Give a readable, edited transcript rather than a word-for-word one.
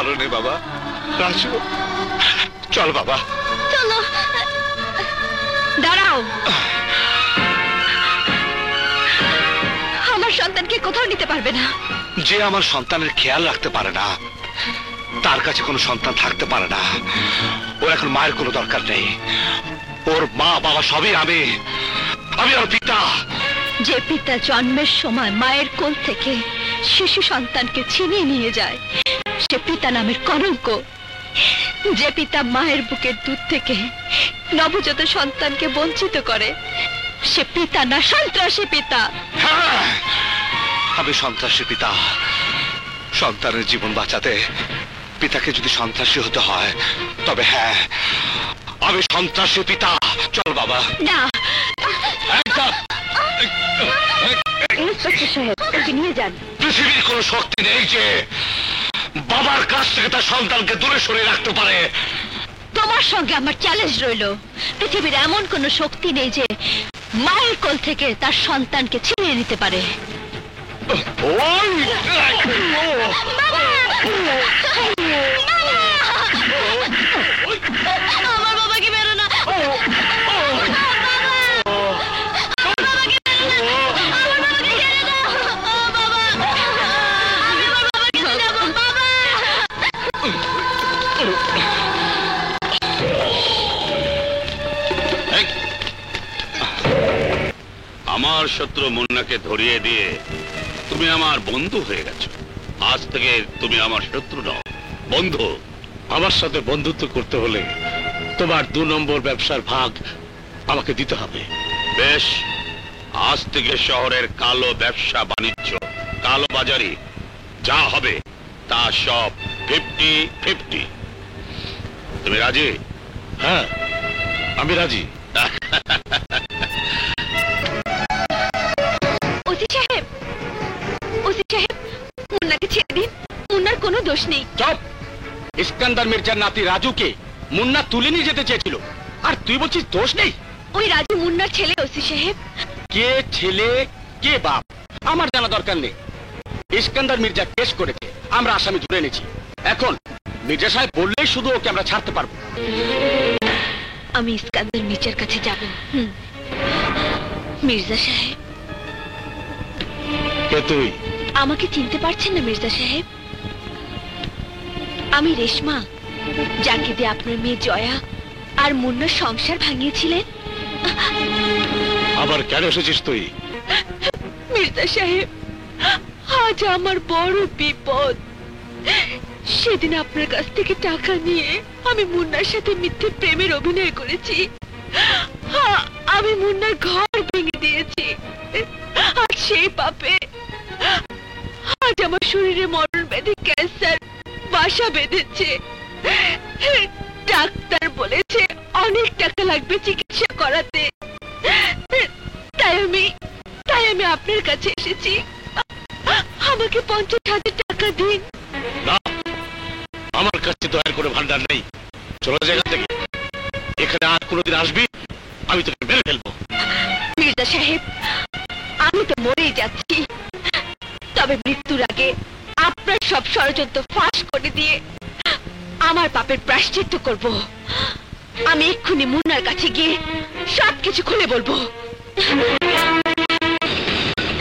ভালো নেই বাবা। রাজু চল বাবা, চলো। দাঁড়াও, আমার সন্তানকে কোথাও নিতে পারবে না। যে আমার সন্তানের খেয়াল রাখতে পারে না তার কাছে কোনো সন্তান থাকতে পারে না। ওর এখন মায়ের কোনো দরকার নেই। ওর মা বাবা সবই আমি ওর পিতা। যে পিতা জন্মের সময় মায়ের কোল থেকে শিশু সন্তানকে ছিনিয়ে নিয়ে যায় সে পিতা নামের কলঙ্ক। যে পিতা মায়ের বুকের দুধ থেকে নবজাত সন্তানকে বঞ্চিত করে সে পিতা না, সন্ত্রাসী পিতা। হ্যাঁ, আমি সন্ত্রাসী পিতা। সন্তানের জীবন বাঁচাতে পিতাকে যদি সন্ত্রাসী হতে হয় তবে হ্যাঁ, আমি সন্ত্রাসী পিতা। চল বাবা। না, ইন্সপেক্টর সাহেব, ওকে নিয়ে যান। পৃথিবীর কোন শক্তি নেই যে বাবার কাছ থেকে তার সন্তানকে দূরে সরিয়ে রাখতে পারে। তোমার সঙ্গে আমার চ্যালেঞ্জ রইল। পৃথিবীর এমন কোন শক্তি নেই যে মায়ের কোল থেকে তার সন্তানকে ছিনিয়ে নিতে পারে। আমার বাবাকে বেরো না। আমার শত্রু মুন্নাকে ধরিয়ে দিয়ে তুমি আমার বন্ধু হয়ে গেছো। আজ থেকে তুমি আমার শত্রু নও, বন্ধু। আমার সাথে বন্ধুত্ব করতে হলে তোমার 2 নম্বর ব্যবসার ভাগ আমাকে দিতে হবে। বেশ, আজ থেকে শহরের কালো ব্যবসা বাণিজ্য, কালো বাজারি যা হবে তা সব 50-50। তুমি রাজি? হ্যাঁ, আমি রাজি। ওসি সাহেব, ওসি সাহেব, মুন্নাকে ছেড়ে দিন। মুন্নার কোনো দোষ নেই। চুপ! ইস্কান্দার মির্জার নাতি রাজুকে মুন্না তুলে নিয়ে যেতে চেয়েছিল, আর তুই বলছিস দোষ নেই? ওই রাজু মুন্নার ছেলে। ওসি সাহেব, কে ছেলে কে বাপ আমার জানা দরকার নেই। ইস্কান্দার মির্জা কেস করেছে, আমরা আসামি ধরে এনেছি। এখন মির্জা সাহেব বললেই শুধু ওকে আমরা ছাড়তে পারবো। আমি ইস্কান্দার মির্জার কাছে যাব। মির্জা সাহেব, কে তুই? আমাকে চিনতে পারছেন না মির্জা সাহেব? আমি রেশমা, যাকে দিয়ে আপনার মেয়ে জয়া আর মুন্নার সংসার ভাঙিয়েছিলেন। আবার কেন এসেছিস তুই? মির্জা সাহেব, আজ আমার বড় বিপদ। সেদিন আপনার কাছ থেকে টাকা নিয়ে আমি মুন্নার সাথে মিথ্যে প্রেমের অভিনয় করেছি। আমি মুন্নার ঘর ভেঙে দিয়েছি। আর সেই পাপে আজ আমার শরীরে মরণ ব্যাধি ক্যান্সার বাসা বেঁধেছে। ডাক্তার বলেছে অনেক টাকা লাগবে চিকিৎসা করাতে। তাই আমি আপনার কাছে এসেছি। আমাকে 50,000 টাকা দিন। না, আমার কাছে দয়ার করে ভান্ডার নেই। চলো জায়গা থেকে। এখানে আর কোনোদিন আসবি আমি তোকে মেরে ফেলবো। মির্জা সাহেব, আমি তো মরেই যাচ্ছি, তবে মৃত্যুর আগে আপনার সব ষড়যন্ত্র ফাঁস করে দিয়ে আমার পাপের প্রায়শ্চিত্ত করব। আমি এক্ষুনি মুন্নার কাছে গিয়ে সবকিছু খুলে বলবো।